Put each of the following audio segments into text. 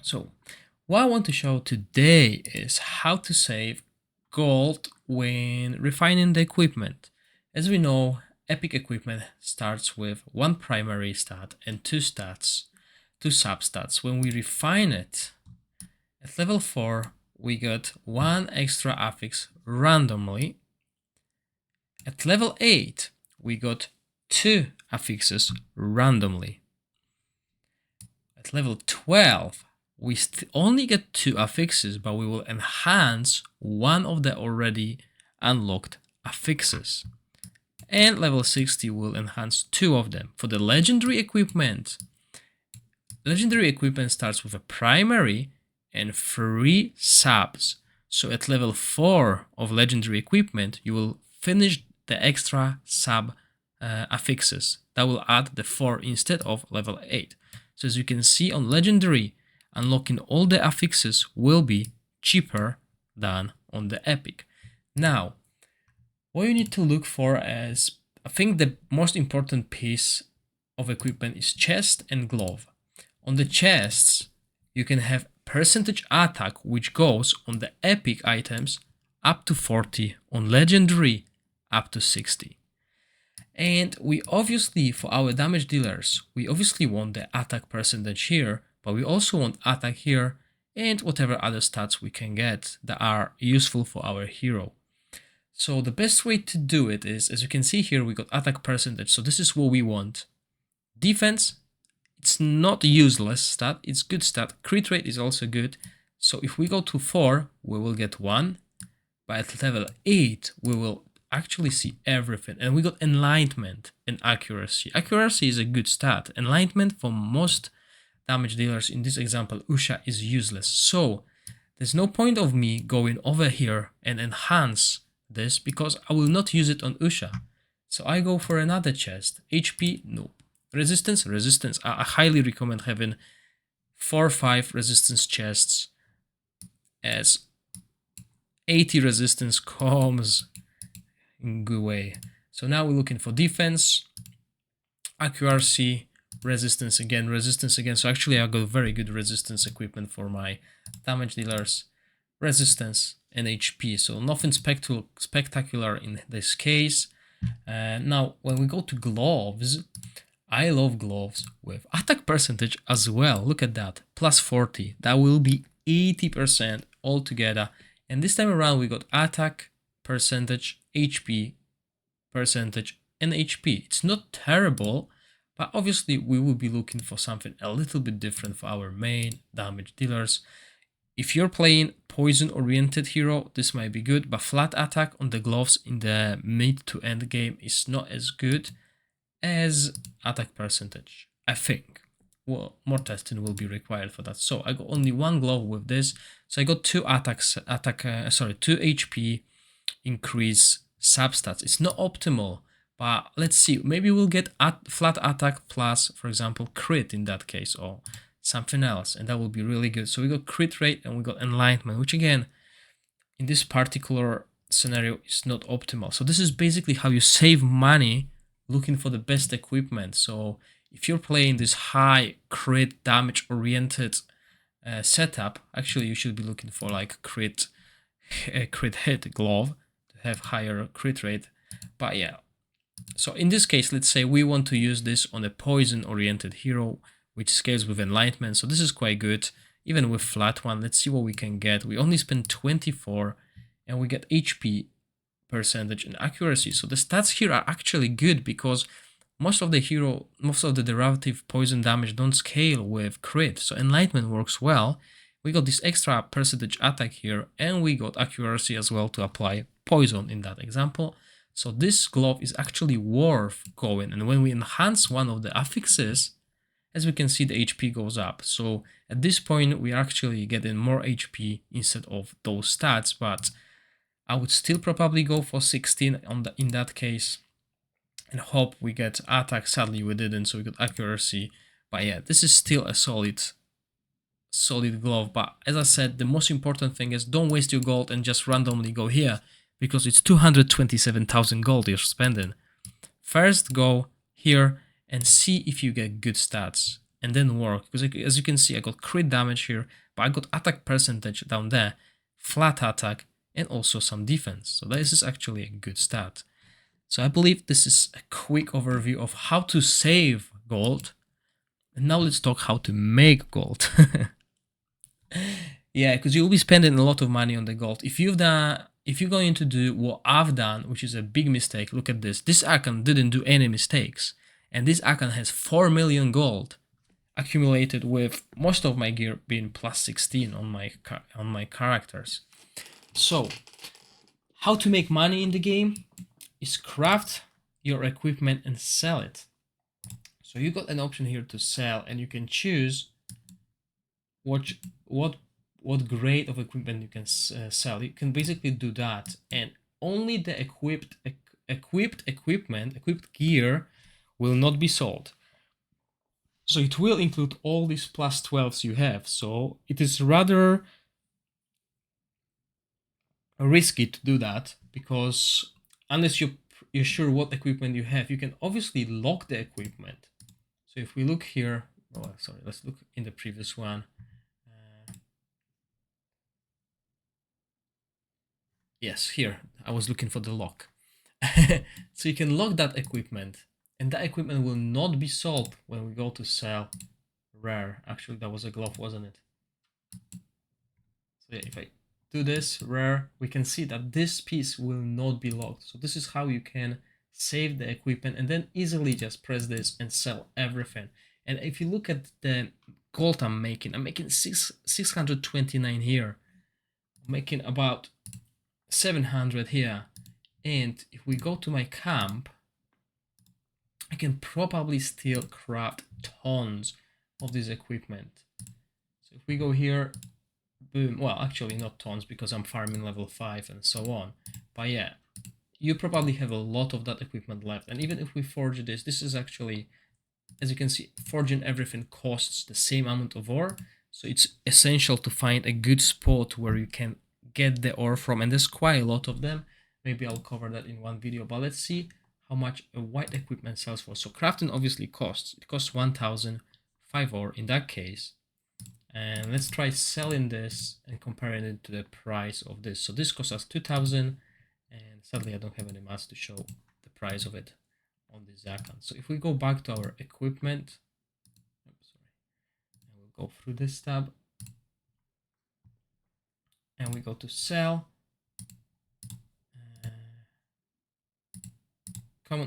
So what I want to show today is how to save gold when refining the equipment. As we know, epic equipment starts with one primary stat and two substats. When we refine it at level 4, we got one extra affix randomly. At level 8, we got two affixes randomly. At level 12, we only get two affixes, but we will enhance one of the already unlocked affixes. And level 60 will enhance two of them. For the legendary equipment starts with a primary and 3 subs. So at level 4 of legendary equipment, you will finish the extra sub affixes. That will add the 4 instead of level 8. So as you can see on legendary, unlocking all the affixes will be cheaper than on the epic. Now, what you need to look for is, I think the most important piece of equipment is chest and glove. On the chests, you can have percentage attack, which goes on the epic items up to 40, on legendary up to 60. And we obviously, for our damage dealers, we obviously want the attack percentage here, but we also want attack here and whatever other stats we can get that are useful for our hero. So the best way to do it is, as you can see here, we got attack percentage. So this is what we want. Defense, it's not a useless stat, it's good stat. Crit rate is also good. So if we go to 4, we will get 1. But at level 8, we will actually see everything. And we got enlightenment and accuracy. Accuracy is a good stat. Enlightenment for most damage dealers, in this example Usha, is useless. So there's no point of me going over here and enhance this because I will not use it on Usha. So I go for another chest. HP, no. Resistance. I highly recommend having 4 or 5 resistance chests, as 80 resistance comes in good way. So now we're looking for defense, accuracy, resistance again. So actually I got very good resistance equipment for my damage dealers, resistance and HP. So nothing spectacular in this case. Now when we go to gloves, I love gloves with attack percentage as well. Look at that, plus 40. That will be 80% altogether. And this time around we got attack percentage, HP percentage, and HP. It's not terrible, but obviously we will be looking for something a little bit different for our main damage dealers. If you're playing poison oriented hero, this might be good, but flat attack on the gloves in the mid to end game is not as good as attack percentage, I think. Well, more testing will be required for that. So I got only one glove with this. So I got 2 2 HP increase substats. It's not optimal, but let's see. Maybe we'll get flat attack plus, for example, crit in that case, or something else, and that will be really good. So we got crit rate and we got enlightenment, which again, in this particular scenario is not optimal. So this is basically how you save money looking for the best equipment. So if you're playing this high crit damage oriented setup, actually you should be looking for like crit hit glove to have higher crit rate. But yeah, so in this case, let's say we want to use this on a poison oriented hero which scales with enlightenment. So this is quite good, even with flat one. Let's see what we can get. We only spend 24 and we get HP percentage and accuracy. So the stats here are actually good because most of the derivative poison damage don't scale with crit. So enlightenment works well. We got this extra percentage attack here and we got accuracy as well to apply poison in that example. So this glove is actually worth going. And when we enhance one of the affixes, as we can see, the HP goes up. So at this point, we are actually getting more HP instead of those stats, but I would still probably go for 16 in that case and hope we get attack. Sadly, we didn't, so we got accuracy. But yeah, this is still a solid glove. But as I said, the most important thing is don't waste your gold and just randomly go here, because it's 227,000 gold you're spending. First, go here and see if you get good stats. and then work, because as you can see, I got crit damage here, but I got attack percentage down there, flat attack, and also some defense. So this is actually a good stat. So I believe this is a quick overview of how to save gold. And now let's talk how to make gold. Yeah, because you'll be spending a lot of money on the gold. If you're going to do what I've done, which is a big mistake, look at this. This account didn't do any mistakes. And this account has 4 million gold accumulated, with most of my gear being plus 16 on my characters. So, how to make money in the game is craft your equipment and sell it. So you got an option here to sell, and you can choose what grade of equipment you can sell. You can basically do that, and only the equipped gear will not be sold. So it will include all these plus 12s you have. So it is rather risky to do that, because unless you're sure what equipment you have, you can obviously lock the equipment. So if we look here, oh sorry, let's look in the previous one. Yes, here I was looking for the lock. So you can lock that equipment, and that equipment will not be sold when we go to sell rare. Actually, that was a glove, wasn't it? So yeah, if I do this rare, we can see that this piece will not be locked. So this is how you can save the equipment and then easily just press this and sell everything. And if you look at the gold I'm making 629 here. I'm making about 700 here. And if we go to my camp, I can probably still craft tons of this equipment. So if we go here, boom, well, actually not tons, because I'm farming level 5 and so on. But yeah, you probably have a lot of that equipment left. And even if we forge this is actually, as you can see, forging everything costs the same amount of ore. So it's essential to find a good spot where you can get the ore from. And there's quite a lot of them. Maybe I'll cover that in one video, but let's see how much a white equipment sells for. So crafting obviously costs. It costs 1,005 ore in that case. And let's try selling this and comparing it to the price of this. So this costs us 2,000, and sadly I don't have any maths to show the price of it on this account. So if we go back to our equipment, oops, sorry, and we'll go through this tab, and we go to sell.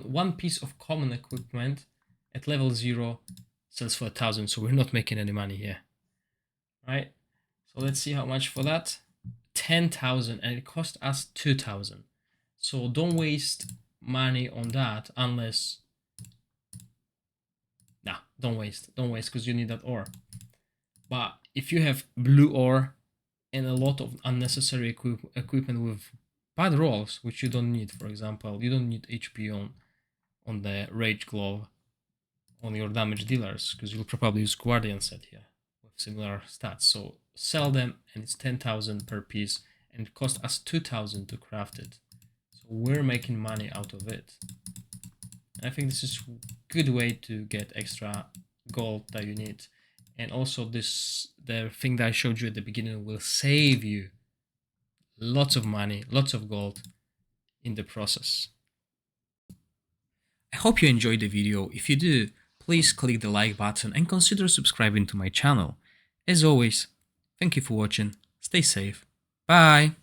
One piece of common equipment at level 0 sells for 1,000, so we're not making any money here, right? So let's see how much for that. 10,000, and it cost us 2,000. So don't waste money on that unless, don't waste, because you need that ore. But if you have blue ore and a lot of unnecessary equipment with bad rolls, which you don't need, for example, you don't need HP on the rage glove on your damage dealers, because you'll probably use guardian set here with similar stats. So sell them, and it's 10,000 per piece, and it costs us 2,000 to craft it. So we're making money out of it. And I think this is a good way to get extra gold that you need. And also the thing that I showed you at the beginning will save you lots of money, lots of gold in the process. I hope you enjoyed the video. If you do, please click the like button and consider subscribing to my channel. As always, thank you for watching, stay safe, bye!